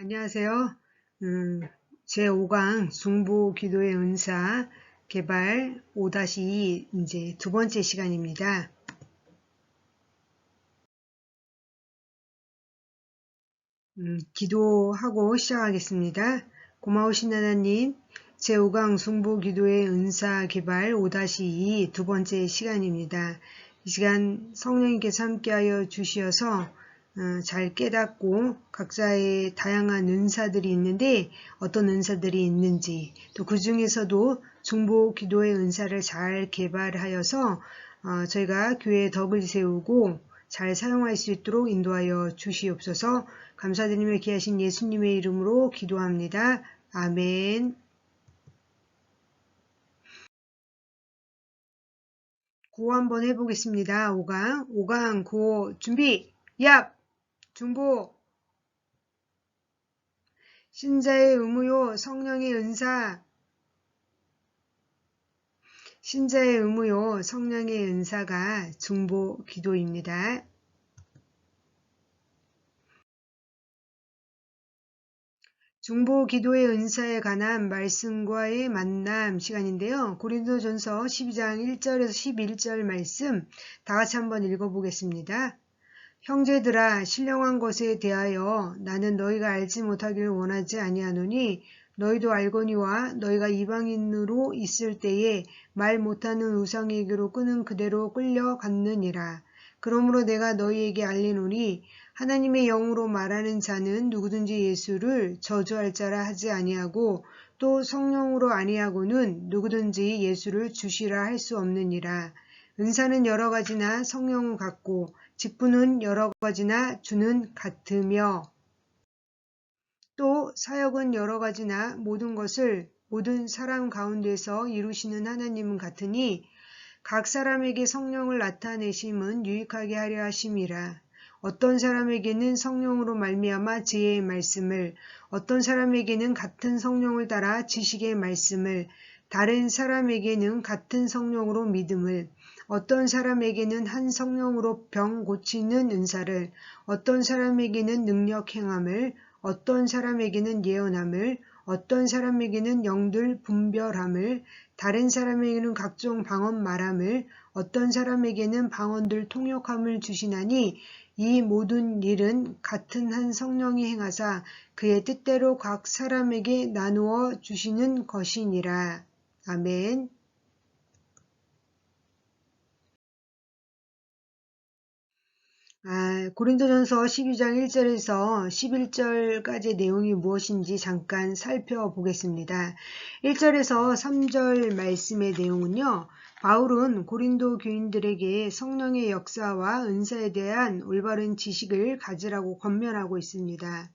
안녕하세요. 제5강 중보 기도의 은사 개발 5-2 이제 두 번째 시간입니다. 기도하고 시작하겠습니다. 고마우신 하나님, 제5강 중보 기도의 은사 개발 5-2 두 번째 시간입니다. 이 시간 성령님께서 함께하여 주시어서 잘 깨닫고 각자의 다양한 은사들이 있는데 어떤 은사들이 있는지 또 그 중에서도 중보 기도의 은사를 잘 개발하여서 저희가 교회의 덕을 세우고 잘 사용할 수 있도록 인도하여 주시옵소서. 감사드리며 귀하신 예수님의 이름으로 기도합니다. 아멘. 구호 한번 해보겠습니다. 5강 구호 준비 얍! 중보 신자의 의무요 성령의 은사 신자의 의무요 성령의 은사가 중보 기도입니다. 중보 기도의 은사에 관한 말씀과의 만남 시간인데요. 고린도전서 12장 1절에서 11절 말씀 다 같이 한번 읽어보겠습니다. 형제들아 신령한 것에 대하여 나는 너희가 알지 못하기를 원하지 아니하노니 너희도 알거니와 너희가 이방인으로 있을 때에 말 못하는 우상에게로 끄는 그대로 끌려갔느니라. 그러므로 내가 너희에게 알리노니 하나님의 영으로 말하는 자는 누구든지 예수를 저주할 자라 하지 아니하고 또 성령으로 아니하고는 누구든지 예수를 주시라 할 수 없느니라. 은사는 여러 가지나 성령은 같고 직분은 여러 가지나 주는 같으며 또 사역은 여러 가지나 모든 것을 모든 사람 가운데서 이루시는 하나님은 같으니 각 사람에게 성령을 나타내심은 유익하게 하려 하심이라. 어떤 사람에게는 성령으로 말미암아 지혜의 말씀을, 어떤 사람에게는 같은 성령을 따라 지식의 말씀을, 다른 사람에게는 같은 성령으로 믿음을, 어떤 사람에게는 한 성령으로 병 고치는 은사를, 어떤 사람에게는 능력 행함을, 어떤 사람에게는 예언함을, 어떤 사람에게는 영들 분별함을, 다른 사람에게는 각종 방언 말함을, 어떤 사람에게는 방언들 통역함을 주시나니 이 모든 일은 같은 한 성령이 행하사 그의 뜻대로 각 사람에게 나누어 주시는 것이니라. 아멘. 고린도전서 12장 1절에서 11절까지의 내용이 무엇인지 잠깐 살펴보겠습니다. 1절에서 3절 말씀의 내용은요. 바울은 고린도 교인들에게 성령의 역사와 은사에 대한 올바른 지식을 가지라고 권면하고 있습니다.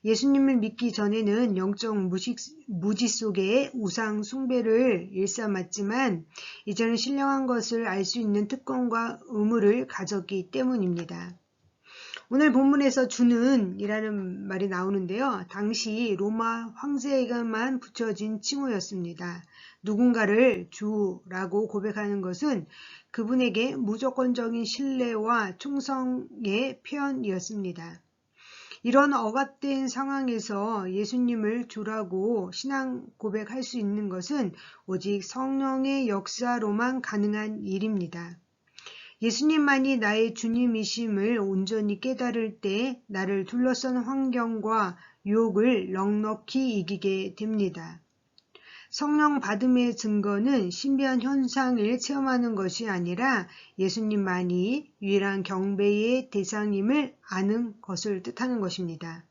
예수님을 믿기 전에는 영적 무지 속에 우상 숭배를 일삼았지만 이제는 신령한 것을 알 수 있는 특권과 의무를 가졌기 때문입니다. 오늘 본문에서 주는 이라는 말이 나오는데요. 당시 로마 황제에게만 붙여진 칭호였습니다. 누군가를 주라고 고백하는 것은 그분에게 무조건적인 신뢰와 충성의 표현이었습니다. 이런 억압된 상황에서 예수님을 주라고 신앙 고백할 수 있는 것은 오직 성령의 역사로만 가능한 일입니다. 예수님만이 나의 주님이심을 온전히 깨달을 때 나를 둘러싼 환경과 유혹을 넉넉히 이기게 됩니다. 성령 받음의 증거는 신비한 현상을 체험하는 것이 아니라 예수님만이 유일한 경배의 대상임을 아는 것을 뜻하는 것입니다.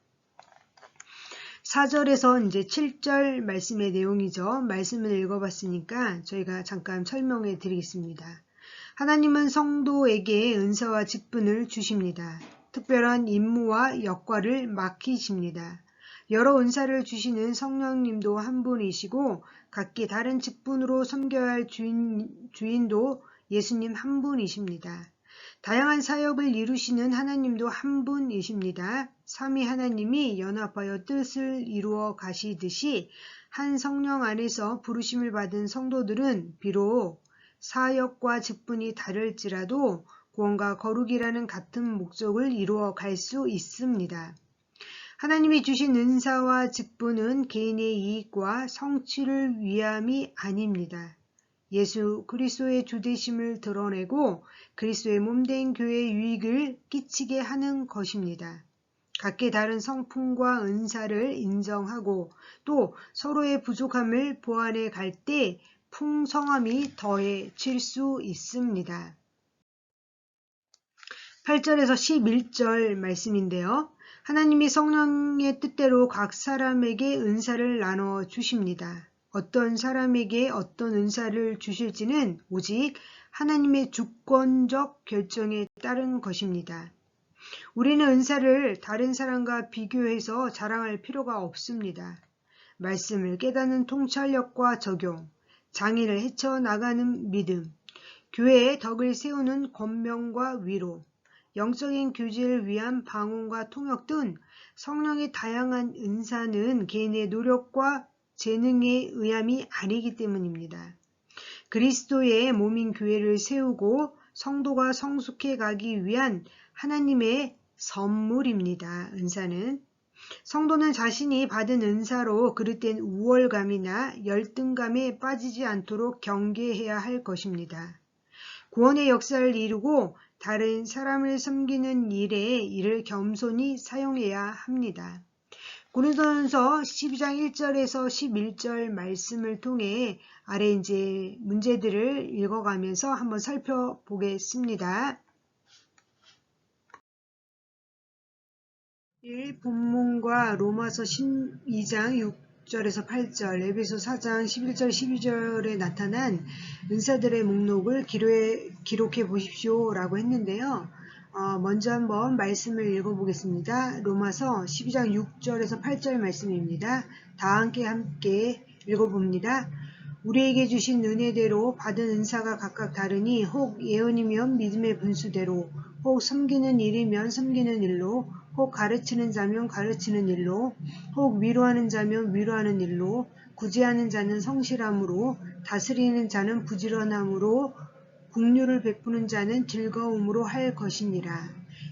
4절에서 이제 7절 말씀의 내용이죠. 말씀을 읽어봤으니까 저희가 잠깐 설명해 드리겠습니다. 하나님은 성도에게 은사와 직분을 주십니다. 특별한 임무와 역할을 맡기십니다. 여러 은사를 주시는 성령님도 한 분이시고 각기 다른 직분으로 섬겨야 할 주인도 예수님 한 분이십니다. 다양한 사역을 이루시는 하나님도 한 분이십니다. 삼위 하나님이 연합하여 뜻을 이루어 가시듯이 한 성령 안에서 부르심을 받은 성도들은 비록 사역과 직분이 다를지라도 구원과 거룩이라는 같은 목적을 이루어 갈 수 있습니다. 하나님이 주신 은사와 직분은 개인의 이익과 성취를 위함이 아닙니다. 예수 그리스도의 주되심을 드러내고 그리스도의 몸된 교회의 유익을 끼치게 하는 것입니다. 각기 다른 성품과 은사를 인정하고 또 서로의 부족함을 보완해 갈 때 풍성함이 더해질 수 있습니다. 8절에서 11절 말씀인데요. 하나님이 성령의 뜻대로 각 사람에게 은사를 나눠 주십니다. 어떤 사람에게 어떤 은사를 주실지는 오직 하나님의 주권적 결정에 따른 것입니다. 우리는 은사를 다른 사람과 비교해서 자랑할 필요가 없습니다. 말씀을 깨닫는 통찰력과 적용, 장애를 헤쳐나가는 믿음, 교회의 덕을 세우는 권명과 위로, 영적인 교제를 위한 방언과 통역 등 성령의 다양한 은사는 개인의 노력과 재능의 의함이 아니기 때문입니다. 그리스도의 몸인 교회를 세우고 성도가 성숙해 가기 위한 하나님의 선물입니다. 은사는 성도는 자신이 받은 은사로 그릇된 우월감이나 열등감에 빠지지 않도록 경계해야 할 것입니다. 구원의 역사를 이루고 다른 사람을 섬기는 일에 이를 겸손히 사용해야 합니다. 고린도전서 12장 1절에서 11절 말씀을 통해 아래 이제 문제들을 읽어가면서 한번 살펴보겠습니다. 1. 본문과 로마서 12장 6절에서 8절, 에베소 4장 11절 12절에 나타난 은사들의 목록을 기록해 보십시오 라고 했는데요. 먼저 한번 말씀을 읽어보겠습니다. 로마서 12장 6절에서 8절 말씀입니다. 다 함께 읽어봅니다. 우리에게 주신 은혜대로 받은 은사가 각각 다르니 혹 예언이면 믿음의 분수대로, 혹 섬기는 일이면 섬기는 일로, 혹 가르치는 자면 가르치는 일로, 혹 위로하는 자면 위로하는 일로, 구제하는 자는 성실함으로, 다스리는 자는 부지런함으로, 긍휼을 베푸는 자는 즐거움으로 할 것이니라.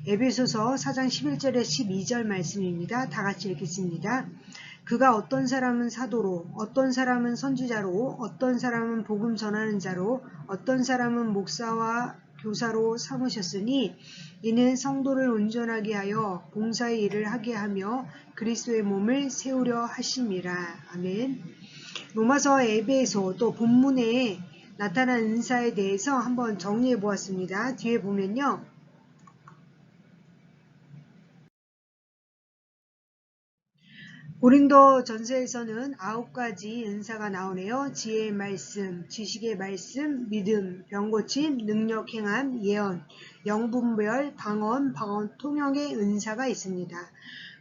에베소서 4장 11절에 12절 말씀입니다. 다 같이 읽겠습니다. 그가 어떤 사람은 사도로, 어떤 사람은 선지자로, 어떤 사람은 복음 전하는 자로, 어떤 사람은 목사와 교사로 삼으셨으니 이는 성도를 온전하게 하여 봉사의 일을 하게 하며 그리스도의 몸을 세우려 하심이라. 아멘. 로마서 에베소 또 본문에 나타난 은사에 대해서 한번 정리해 보았습니다. 뒤에 보면요. 고린도 전서에서는 9가지 은사가 나오네요. 지혜의 말씀, 지식의 말씀, 믿음, 병고침, 능력 행함, 예언, 영분별, 방언 통역의 은사가 있습니다.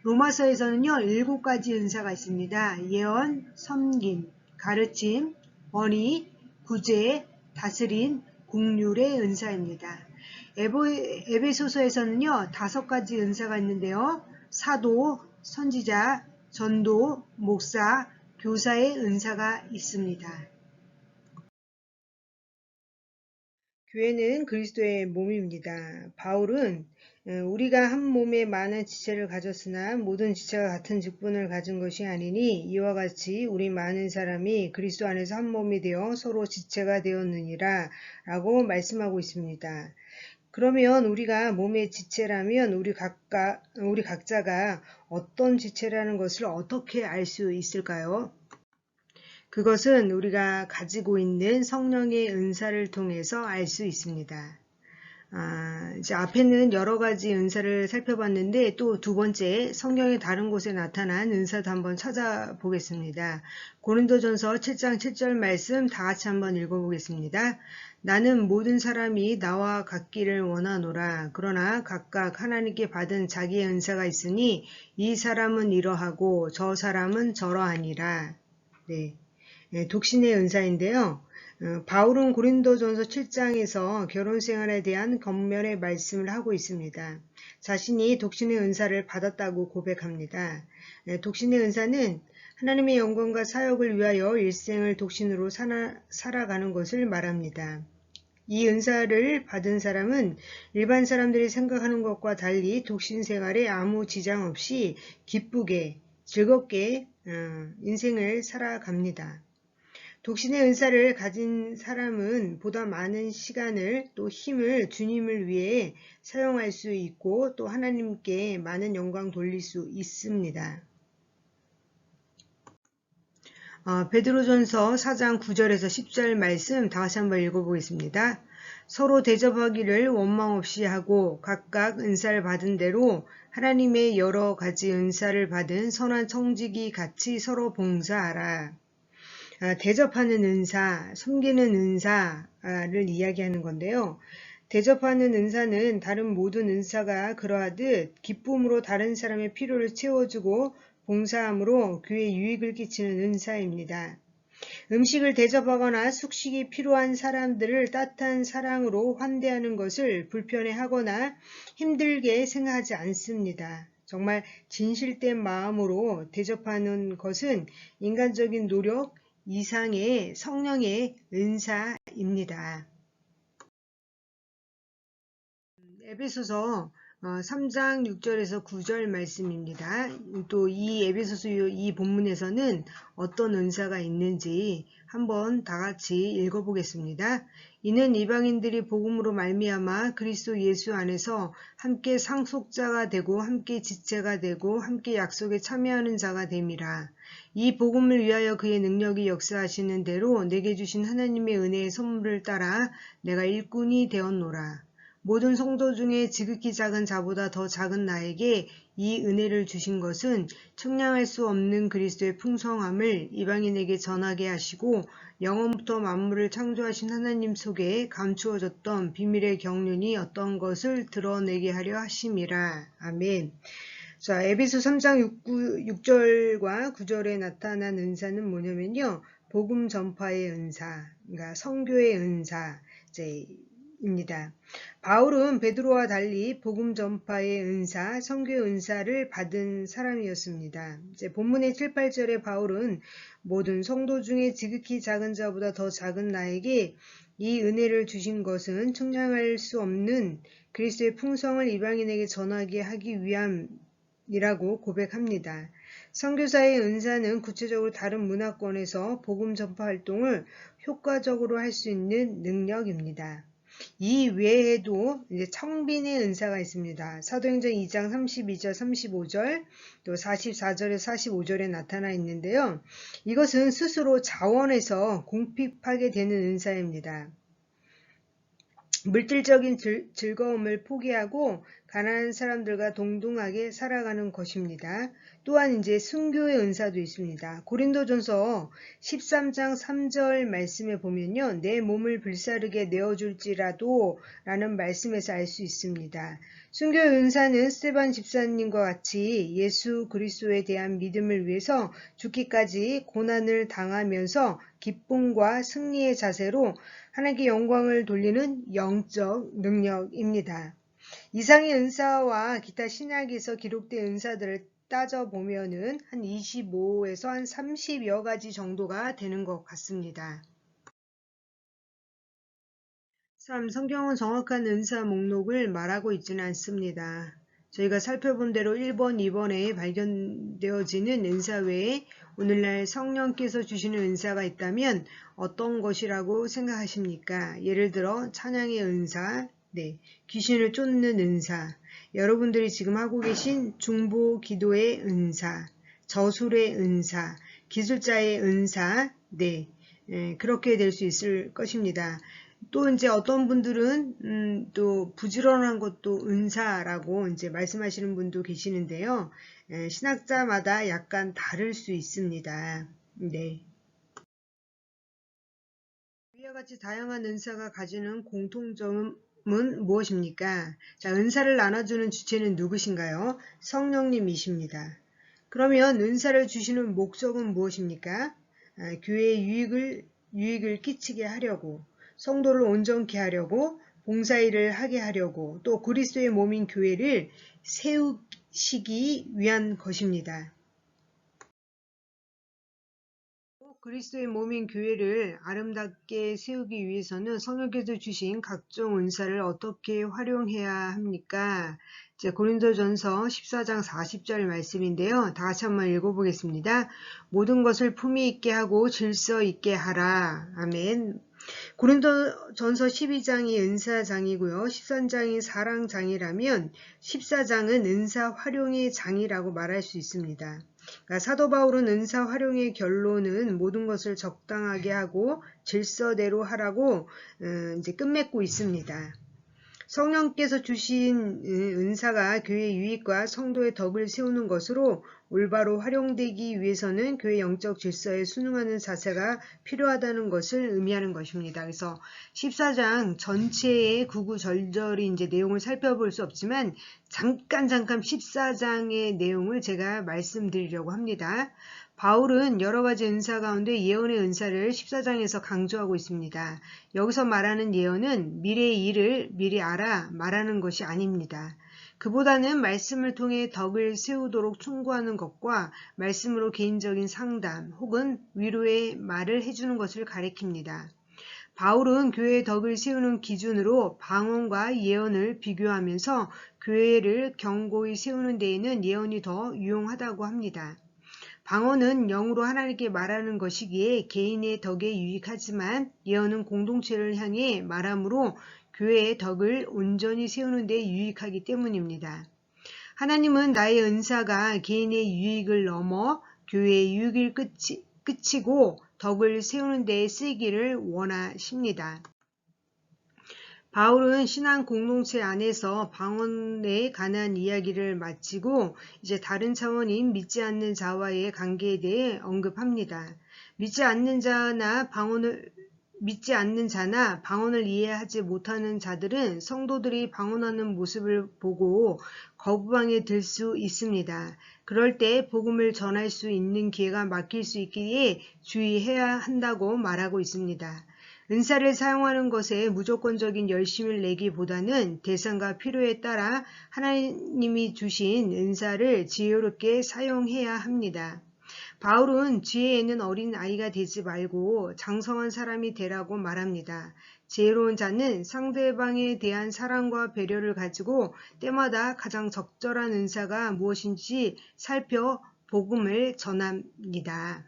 로마서에서는요 7가지 은사가 있습니다. 예언, 섬김, 가르침, 권위, 구제, 다스림, 긍휼의 은사입니다. 에베소서에서는요 5가지 은사가 있는데요. 사도, 선지자, 전도, 목사, 교사의 은사가 있습니다. 교회는 그리스도의 몸입니다. 바울은 우리가 한 몸에 많은 지체를 가졌으나 모든 지체가 같은 직분을 가진 것이 아니니 이와 같이 우리 많은 사람이 그리스도 안에서 한 몸이 되어 서로 지체가 되었느니라 라고 말씀하고 있습니다. 그러면 우리가 몸의 지체라면 우리 각자가 어떤 지체라는 것을 어떻게 알 수 있을까요? 그것은 우리가 가지고 있는 성령의 은사를 통해서 알 수 있습니다. 이제 앞에는 여러 가지 은사를 살펴봤는데 또 두 번째 성경의 다른 곳에 나타난 은사도 한번 찾아보겠습니다. 고린도전서 7장 7절 말씀 다 같이 한번 읽어보겠습니다. 나는 모든 사람이 나와 같기를 원하노라. 그러나 각각 하나님께 받은 자기의 은사가 있으니 이 사람은 이러하고 저 사람은 저러하니라. 네, 독신의 은사인데요. 바울은 고린도전서 7장에서 결혼생활에 대한 권면의 말씀을 하고 있습니다. 자신이 독신의 은사를 받았다고 고백합니다. 독신의 은사는 하나님의 영광과 사역을 위하여 일생을 독신으로 살아가는 것을 말합니다. 이 은사를 받은 사람은 일반 사람들이 생각하는 것과 달리 독신 생활에 아무 지장 없이 기쁘게 즐겁게 인생을 살아갑니다. 독신의 은사를 가진 사람은 보다 많은 시간을 또 힘을 주님을 위해 사용할 수 있고 또 하나님께 많은 영광 돌릴 수 있습니다. 베드로전서 4장 9절에서 10절 말씀 다같이 한번 읽어보겠습니다. 서로 대접하기를 원망 없이 하고 각각 은사를 받은 대로 하나님의 여러 가지 은사를 받은 선한 청지기 같이 서로 봉사하라. 대접하는 은사, 섬기는 은사를 이야기하는 건데요. 대접하는 은사는 다른 모든 은사가 그러하듯 기쁨으로 다른 사람의 필요를 채워주고 봉사함으로 교회에 유익을 끼치는 은사입니다. 음식을 대접하거나 숙식이 필요한 사람들을 따뜻한 사랑으로 환대하는 것을 불편해하거나 힘들게 생각하지 않습니다. 정말 진실된 마음으로 대접하는 것은 인간적인 노력 이상의 성령의 은사입니다. 에베소서 3장 6절에서 9절 말씀입니다. 또 이 에베소서 이 본문에서는 어떤 은사가 있는지 한번 다 같이 읽어보겠습니다. 이는 이방인들이 복음으로 말미암아 그리스도 예수 안에서 함께 상속자가 되고 함께 지체가 되고 함께 약속에 참여하는 자가 됨이라. 이 복음을 위하여 그의 능력이 역사하시는 대로 내게 주신 하나님의 은혜의 선물을 따라 내가 일꾼이 되었노라. 모든 성도 중에 지극히 작은 자보다 더 작은 나에게 이 은혜를 주신 것은 측량할 수 없는 그리스도의 풍성함을 이방인에게 전하게 하시고 영원부터 만물을 창조하신 하나님 속에 감추어졌던 비밀의 경륜이 어떤 것을 드러내게 하려 하심이라. 아멘. 자, 에베소 3장 6절과 9절에 나타난 은사는 뭐냐면요. 복음 전파의 은사, 그러니까 선교의 은사, 입니다. 바울은 베드로와 달리 복음 전파의 은사, 선교의 은사를 받은 사람이었습니다. 본문의 7, 8절에 바울은 모든 성도 중에 지극히 작은 자보다 더 작은 나에게 이 은혜를 주신 것은 측량할 수 없는 그리스도의 풍성을 이방인에게 전하게 하기 위함이라고 고백합니다. 선교사의 은사는 구체적으로 다른 문화권에서 복음 전파 활동을 효과적으로 할 수 있는 능력입니다. 이 외에도 이제 청빈의 은사가 있습니다. 사도행전 2장 32절, 35절, 또 44절에 45절에 나타나 있는데요. 이것은 스스로 자원해서 공핍하게 되는 은사입니다. 물질적인 즐거움을 포기하고 가난한 사람들과 동등하게 살아가는 것입니다. 또한 이제 순교의 은사도 있습니다. 고린도전서 13장 3절 말씀에 보면요. 내 몸을 불사르게 내어줄지라도 라는 말씀에서 알 수 있습니다. 순교의 은사는 스데반 집사님과 같이 예수 그리스도에 대한 믿음을 위해서 죽기까지 고난을 당하면서 기쁨과 승리의 자세로 하나님께 영광을 돌리는 영적 능력입니다. 이상의 은사와 기타 신약에서 기록된 은사들을 따져보면은 한 25에서 한 30여 가지 정도가 되는 것 같습니다. 3. 성경은 정확한 은사 목록을 말하고 있지는 않습니다. 저희가 살펴본 대로 1번, 2번에 발견되어지는 은사 외에 오늘날 성령께서 주시는 은사가 있다면 어떤 것이라고 생각하십니까? 예를 들어 찬양의 은사, 귀신을 쫓는 은사, 여러분들이 지금 하고 계신 중보 기도의 은사, 저술의 은사, 기술자의 은사, 그렇게 될 수 있을 것입니다. 또 이제 어떤 분들은 또 부지런한 것도 은사라고 이제 말씀하시는 분도 계시는데요. 신학자마다 약간 다를 수 있습니다. 위와 같이 다양한 은사가 가지는 공통점은 무엇입니까? 자, 은사를 나눠주는 주체는 누구신가요? 성령님이십니다. 그러면 은사를 주시는 목적은 무엇입니까? 교회에 유익을 끼치게 하려고, 성도를 온전케 하려고, 봉사일을 하게 하려고, 또 그리스도의 몸인 교회를 세우시기 위한 것입니다. 그리스도의 몸인 교회를 아름답게 세우기 위해서는 성령께서 주신 각종 은사를 어떻게 활용해야 합니까? 이제 고린도전서 14장 40절 말씀인데요. 다 같이 한번 읽어보겠습니다. 모든 것을 품위 있게 하고 질서 있게 하라. 아멘. 고린도전서 12장이 은사장이고요. 13장이 사랑장이라면 14장은 은사 활용의 장이라고 말할 수 있습니다. 그러니까 사도 바울은 은사 활용의 결론은 모든 것을 적당하게 하고 질서대로 하라고 이제 끝맺고 있습니다. 성령께서 주신 은사가 교회의 유익과 성도의 덕을 세우는 것으로 올바로 활용되기 위해서는 교회 영적 질서에 순응하는 자세가 필요하다는 것을 의미하는 것입니다. 그래서 14장 전체의 구구절절히 이제 내용을 살펴볼 수 없지만 잠깐 14장의 내용을 제가 말씀드리려고 합니다. 바울은 여러 가지 은사 가운데 예언의 은사를 14장에서 강조하고 있습니다. 여기서 말하는 예언은 미래의 일을 미리 알아 말하는 것이 아닙니다. 그보다는 말씀을 통해 덕을 세우도록 충고하는 것과 말씀으로 개인적인 상담 혹은 위로의 말을 해주는 것을 가리킵니다. 바울은 교회의 덕을 세우는 기준으로 방언과 예언을 비교하면서 교회를 견고히 세우는 데에는 예언이 더 유용하다고 합니다. 방언은 영으로 하나님께 말하는 것이기에 개인의 덕에 유익하지만 예언은 공동체를 향해 말하므로 교회의 덕을 온전히 세우는 데 유익하기 때문입니다. 하나님은 나의 은사가 개인의 유익을 넘어 교회의 유익을 끝이고 덕을 세우는 데에 쓰이기를 원하십니다. 바울은 신앙 공동체 안에서 방언에 관한 이야기를 마치고 이제 다른 차원인 믿지 않는 자와의 관계에 대해 언급합니다. 믿지 않는 자나 방언을 이해하지 못하는 자들은 성도들이 방언하는 모습을 보고 거부방에 들 수 있습니다. 그럴 때 복음을 전할 수 있는 기회가 막힐 수 있기에 주의해야 한다고 말하고 있습니다. 은사를 사용하는 것에 무조건적인 열심을 내기보다는 대상과 필요에 따라 하나님이 주신 은사를 지혜롭게 사용해야 합니다. 바울은 지혜에 있는 어린 아이가 되지 말고 장성한 사람이 되라고 말합니다. 지혜로운 자는 상대방에 대한 사랑과 배려를 가지고 때마다 가장 적절한 은사가 무엇인지 살펴 복음을 전합니다.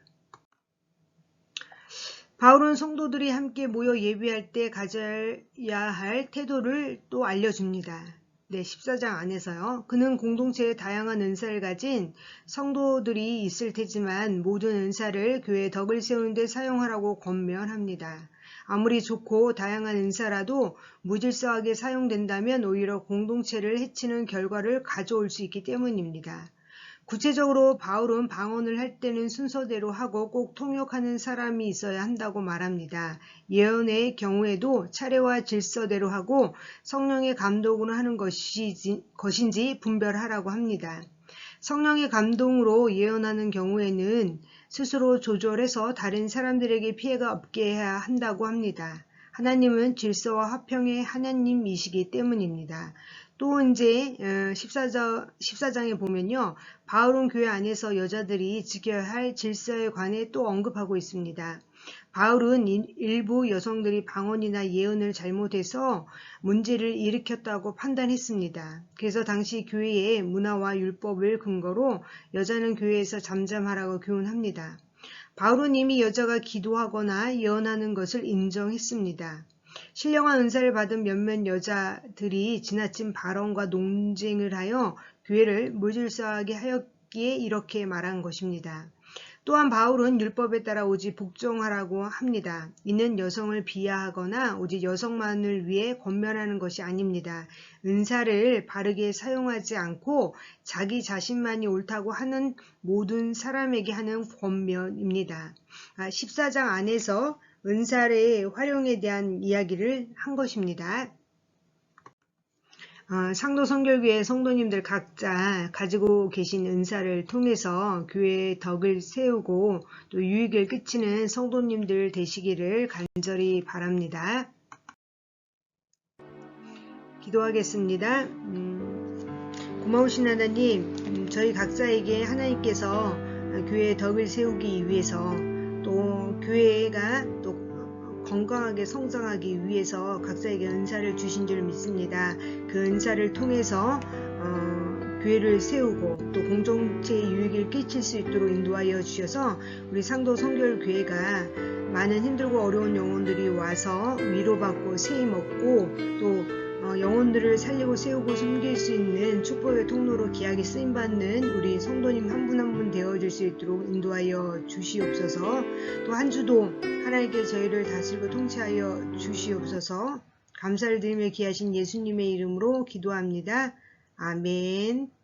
바울은 성도들이 함께 모여 예배할 때 가져야 할 태도를 또 알려줍니다. 14장 안에서요. 그는 공동체에 다양한 은사를 가진 성도들이 있을 테지만 모든 은사를 교회의 덕을 세우는 데 사용하라고 권면합니다. 아무리 좋고 다양한 은사라도 무질서하게 사용된다면 오히려 공동체를 해치는 결과를 가져올 수 있기 때문입니다. 구체적으로 바울은 방언을 할 때는 순서대로 하고 꼭 통역하는 사람이 있어야 한다고 말합니다. 예언의 경우에도 차례와 질서대로 하고 성령의 감동으로 하는 것인지 분별하라고 합니다. 성령의 감동으로 예언하는 경우에는 스스로 조절해서 다른 사람들에게 피해가 없게 해야 한다고 합니다. 하나님은 질서와 화평의 하나님이시기 때문입니다. 또 이제 14장에 보면요. 바울은 교회 안에서 여자들이 지켜야 할 질서에 관해 또 언급하고 있습니다. 바울은 일부 여성들이 방언이나 예언을 잘못해서 문제를 일으켰다고 판단했습니다. 그래서 당시 교회의 문화와 율법을 근거로 여자는 교회에서 잠잠하라고 교훈합니다. 바울은 이미 여자가 기도하거나 예언하는 것을 인정했습니다. 신령한 은사를 받은 몇몇 여자들이 지나친 발언과 논쟁을 하여 교회를 무질서하게 하였기에 이렇게 말한 것입니다. 또한 바울은 율법에 따라 오직 복종하라고 합니다. 이는 여성을 비하하거나 오직 여성만을 위해 권면하는 것이 아닙니다. 은사를 바르게 사용하지 않고 자기 자신만이 옳다고 하는 모든 사람에게 하는 권면입니다. 14장 안에서 은사의 활용에 대한 이야기를 한 것입니다. 상도선결교회 성도님들 각자 가지고 계신 은사를 통해서 교회의 덕을 세우고 또 유익을 끼치는 성도님들 되시기를 간절히 바랍니다. 기도하겠습니다. 고마우신 하나님, 저희 각자에게 하나님께서 교회의 덕을 세우기 위해서 또 교회가 또 건강하게 성장하기 위해서 각자에게 은사를 주신 줄 믿습니다. 그 은사를 통해서 교회를 세우고 또 공동체의 유익을 끼칠 수 있도록 인도하여 주셔서 우리 상도 성결교회가 많은 힘들고 어려운 영혼들이 와서 위로받고 세임 얻고 또 영혼들을 살리고 세우고 섬길 수 있는 축복의 통로로 귀하게 쓰임받는 우리 성도님 한 분 한 분 되어줄 수 있도록 인도하여 주시옵소서. 또 한 주도 하나님께 저희를 다스리고 통치하여 주시옵소서. 감사를 드리며 귀하신 예수님의 이름으로 기도합니다. 아멘.